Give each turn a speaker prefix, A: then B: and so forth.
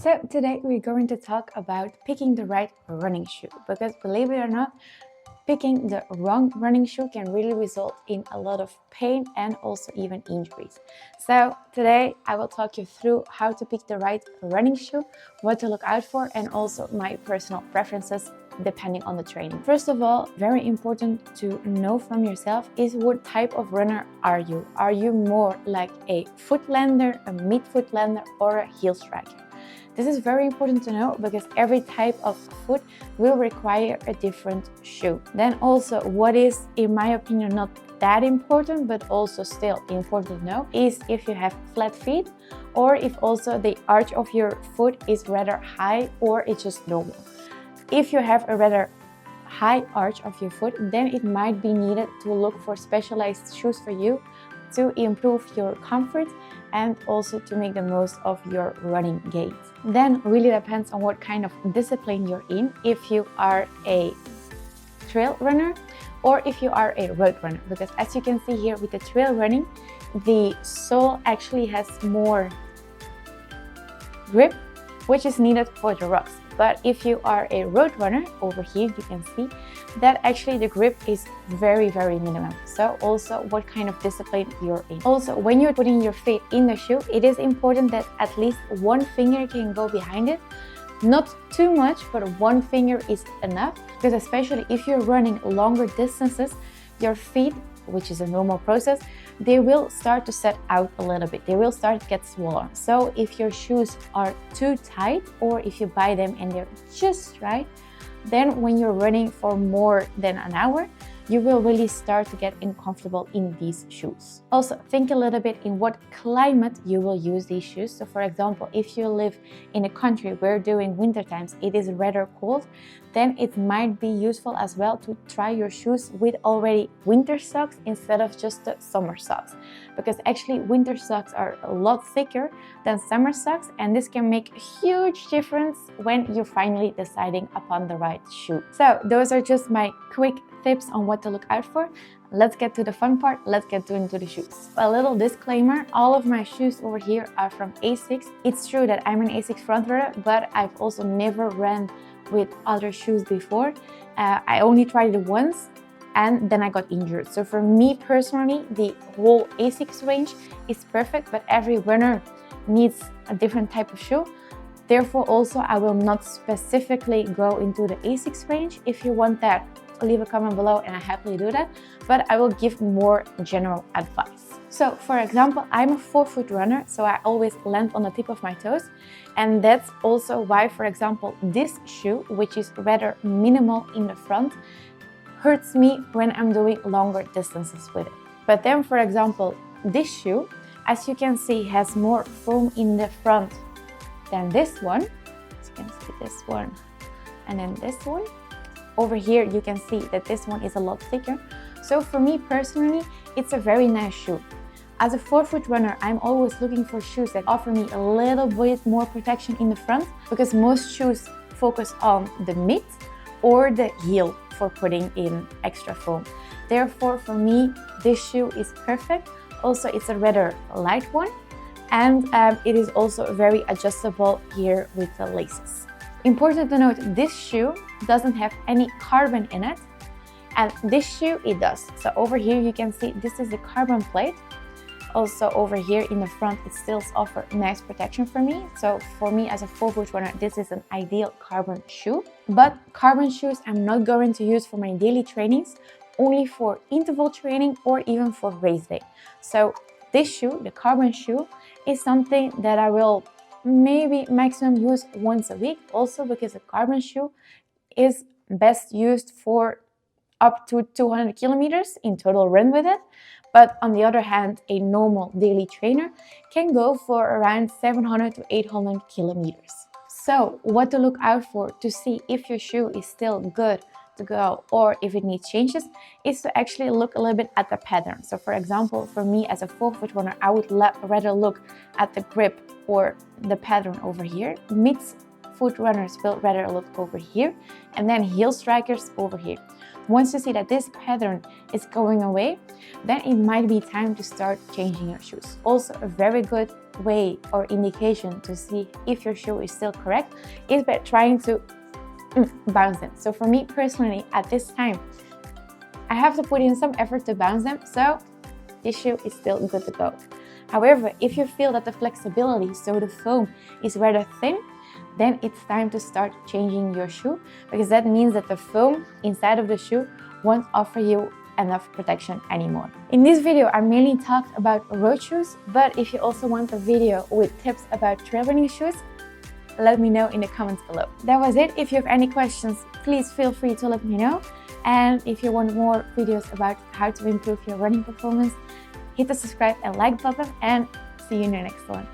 A: So today we're going to talk about picking the right running shoe, because believe it or not, picking the wrong running shoe can really result in a lot of pain and also even injuries. So today I will talk you through how to pick the right running shoe, what to look out for, and also my personal preferences depending on the training. First of all, very important to know from yourself is what type of runner are you? Are you more like a footlander, a mid-footlander, or a heel striker? This is very important to know because every type of foot will require a different shoe. Then also, what is, in my opinion, not that important, but also still important to know, is if you have flat feet or if also the arch of your foot is rather high or it's just normal. If you have a rather high arch of your foot, then it might be needed to look for specialized shoes for you to improve your comfort and also to make the most of your running gait. Then really depends on what kind of discipline you're in, if you are a trail runner or if you are a road runner, because as you can see here with the trail running, the sole actually has more grip, which is needed for the rocks. But if you are a road runner, over here you can see that actually the grip is very minimum. So also what kind of discipline you're in. Also, when you're putting your feet in the shoe, it is important that at least one finger can go behind it. Not too much, but one finger is enough, because especially if you're running longer distances, your feet, which is a normal process, they will start to set out a little bit. They will start to get smaller. So if your shoes are too tight or if you buy them and they're just right, then when you're running for more than an hour, you will really start to get uncomfortable in these shoes. Also, think a little bit in what climate you will use these shoes. So for example, if you live in a country where during winter times it is rather cold, then it might be useful as well to try your shoes with already winter socks instead of just the summer socks. Because actually winter socks are a lot thicker than summer socks, and this can make a huge difference when you're finally deciding upon the right shoe. So those are just my quick tips on what to look out for. Let's get to the fun part. Let's get into the shoes. A little disclaimer, all of my shoes over here are from ASICS. It's true that I'm an ASICS front runner, but I've also never ran with other shoes before. I only tried it once and then I got injured. So for me personally, the whole ASICS range is perfect, but every runner needs a different type of shoe. Therefore also I will not specifically go into the ASICS range. If you want that, leave a comment below and I happily do that, but I will give more general advice. So for example, I'm a 4-foot runner, so I always land on the tip of my toes, and that's also why, for example, this shoe, which is rather minimal in the front, hurts me when I'm doing longer distances with it. But then, for example, this shoe, as you can see, has more foam in the front than this one. As you can see, this one and then this one. Over here you can see that this one is a lot thicker. So for me personally, it's a very nice shoe. As a 4-foot runner, I'm always looking for shoes that offer me a little bit more protection in the front, because most shoes focus on the mid or the heel for putting in extra foam. Therefore for me, this shoe is perfect. Also, it's a rather light one, and it is also very adjustable here with the laces. Important to note, this shoe doesn't have any carbon in it, and this shoe it does. So over here you can see this is the carbon plate. Also over here in the front, it still offers nice protection for me. So for me as a 4-foot runner, this is an ideal carbon shoe. But carbon shoes I'm not going to use for my daily trainings, only for interval training or even for race day. So this shoe, the carbon shoe, is something that I will maybe maximum use once a week, also because a carbon shoe is best used for up to 200 kilometers in total run with it. But on the other hand, a normal daily trainer can go for around 700 to 800 kilometers. So what to look out for to see if your shoe is still good to go or if it needs changes is to actually look a little bit at the pattern. So for example, for me as a 4-foot runner, I would rather look at the grip or the pattern over here. Mid-foot runners will rather look over here, and then heel strikers over here. Once you see that this pattern is going away, then it might be time to start changing your shoes. Also, a very good way or indication to see if your shoe is still correct is by trying to bounce them. So for me personally, at this time, I have to put in some effort to bounce them, so this shoe is still good to go. However, if you feel that the flexibility, so the foam, is rather thin, then it's time to start changing your shoe, because that means that the foam inside of the shoe won't offer you enough protection anymore. In this video, I mainly talked about road shoes, but if you also want a video with tips about trail running shoes, let me know in the comments below. That was it. If you have any questions, please feel free to let me know. And if you want more videos about how to improve your running performance, hit the subscribe and like button, and see you in the next one.